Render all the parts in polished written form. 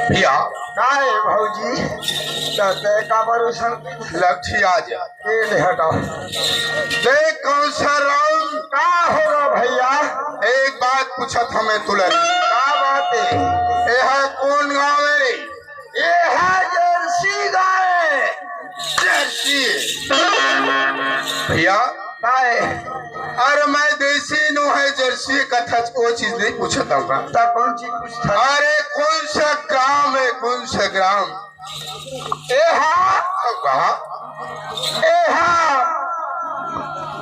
भैया काय भौजी कहते का बरूसन लक्ष्य आ जा ले हटाओ। देख कौन सा राउंड का होगा भैया? एक बात पूछा था मैं तुलन का बात है? यह कौन गाँव है? ये है जर्सी गाय। जर्सी भैया काय अरे मैं देसी नु है जर्सी कथा वो चीज नहीं पूछता हूँ। ता कौन चीज पूछता? अरे कौन सा ग्राम है? कौन सा ग्राम? ए हा कहा ए हा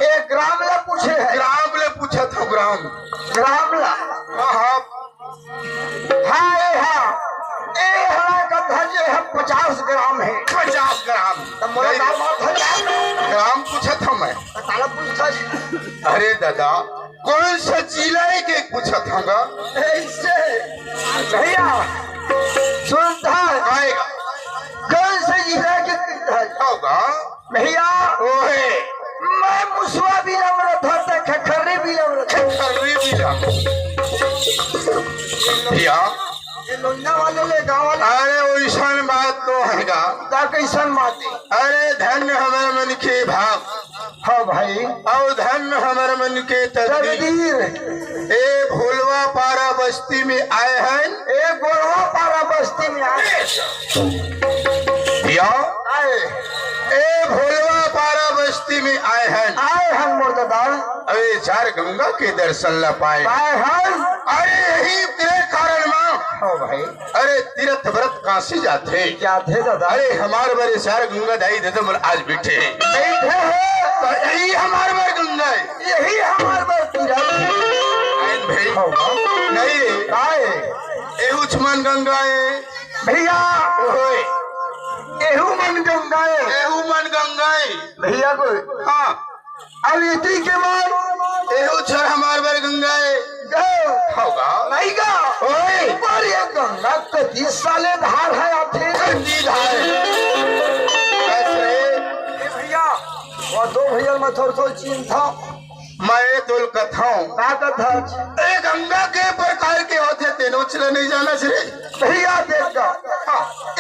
ए ग्रामला पूछे है। ग्राम ले पूछा था ग्राम ग्रामला हाँ हाँ ए हला कथा जे है 50 ग्राम है। 50 ग्राम तो मोला नहीं, गाँव बात है ग्राम पूछा था मैं। ताला पूछता अरे दादा कौन सा जिला है के पूछा था? ऐसे भैया सुनता आएगा कौन से जिला के होगा भैया? ओहे मैं मुसवा भी लग था तो खखरे भी लग था। खर्री बिला भैया ये लोहिया वाले ले गाँव वाले अरे वैसन बात तो हैगा। ता कैसन बाती? अरे धन्य हमारे मन के भाव हाँ भाई और धन्य हमारे मन के तकदीर। तकदीर ए भोलवा पारा बस्ती में आए हैं। एक गोरवा पारा बस्ती में आए भैया आए ए भोलवा पारा बस्ती में आए हैं। आए हम मोर दादा अरे चार गंगा के दर्शन ला पाए। आए हम। अरे यही तेरे कारण माँ हाँ भाई अरे तीर्थ व्रत काशी जाते क्या थे दादा? अरे हमारे बारे चार गंगा दाई दे तो आज बैठे हैं। बैठे हैं तो यही हमारे बार गंगा है। यही हमारे बस्ती आयन भाई नहीं आए एहू छमन गंगा है भैया ओए एहू मन गंगाए एहू मन गंगा है भैया को हाँ अब इतनी के बाद एहू छर हमारे बार गंगा है गो होगा नहीं गा ओए पर ये गंगा तो 30 साले धार है आते सीधा है कैसे भैया वो दो भैया में थोड़ा चिंता मैं तुल कथाऊं ताकत है ए गंगा के प्रकार के होते तेनो चले नहीं जाना से भैया देखा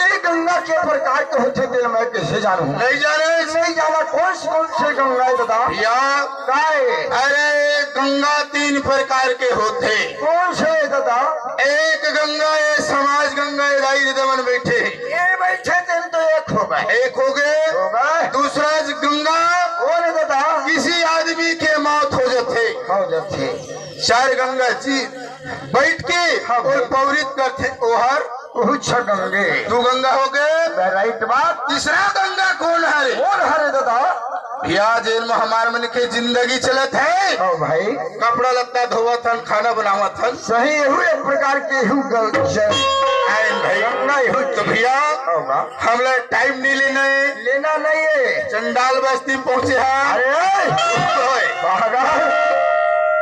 एक गंगा के प्रकार के होते दिल में कैसे जानू? नहीं जाने नहीं जाना कौन से गंगा है दादा? या काय अरे गंगा 3 प्रकार के होते। कौन से दादा? एक गंगा है समाज गंगा है राई रिदमन बैठे ये बैठे दिन तो एक होगा एक हो गए होगा दूसरा गंगा कौन है दादा? किसी आदमी के मौत हो जाते हो जाते चार गंगा जी बैठ के और पौरित करते ओहर कुछ गंगे 2 गंगा हो गए। राइट बात। तीसरा गंगा कौन है? कौन है दादा? या जेल में हमारे मन के जिंदगी चलत है। ओ भाई कपड़ा लत्ता धोवत हन खाना बनावत हन सही हुए एक प्रकार के आयन भाई नहीं तो भैया होगा हम लोग टाइम नहीं लेना नहीं है। चंडाल बस्ती में पहुंचे हैं। अरे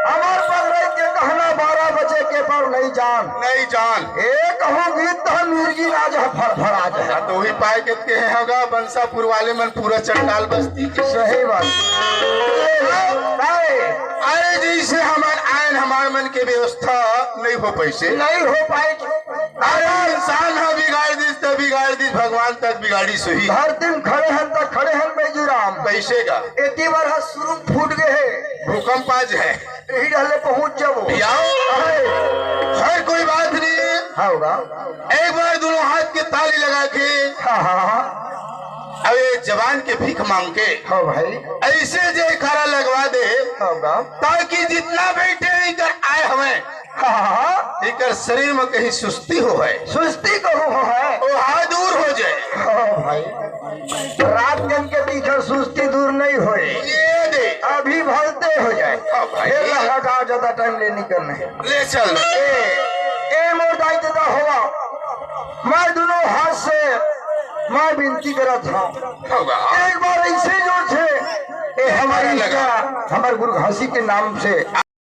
हमार पगड़े के कहना 12 बजे के पर नहीं जान एक कहूँगी तो मिर्गी ना जा फड़फड़ा जाए तो ही पाए के होगा बंसापुर वाले मन पूरा चंडाल बस्ती के सही बात। अरे जैसे हमारे आयन हमारे मन के व्यवस्था नहीं हो पैसे नहीं हो पाएगी। अरे इंसान है बिगाड़ दी भगवान तक बिगाड़ी सही हर दिन खड़े हैं तो खड़े हैं बेजुराम पैसे का इतनी बार शुरू फूट गए है भूकंप आज है यही डले पहुंच जाओ हर कोई बात नहीं होगा। एक बार दोनों हाथ के ताली लगा के अब ये जवान के भीख मांग के हाँ भाई ऐसे जयकारा लगवा दे होगा ताकि जितना बैठे इधर आए हमें इकर शरीर में कहीं सुस्ती हो है सुस्ती को है वो हाथ दूर हो जाए। हाँ भाई रात दिन के पीछे सुस्ती दूर नहीं हो ये दे अभी भलते हो जाए। हाँ भाई लगा ज्यादा टाइम ले निकलने ले चल ए मोदाई देता होगा। मैं दोनों हाथ से मैं विनती करा था होगा एक बार ऐसे जो थे हमारी हमारे गुरु घासी के नाम से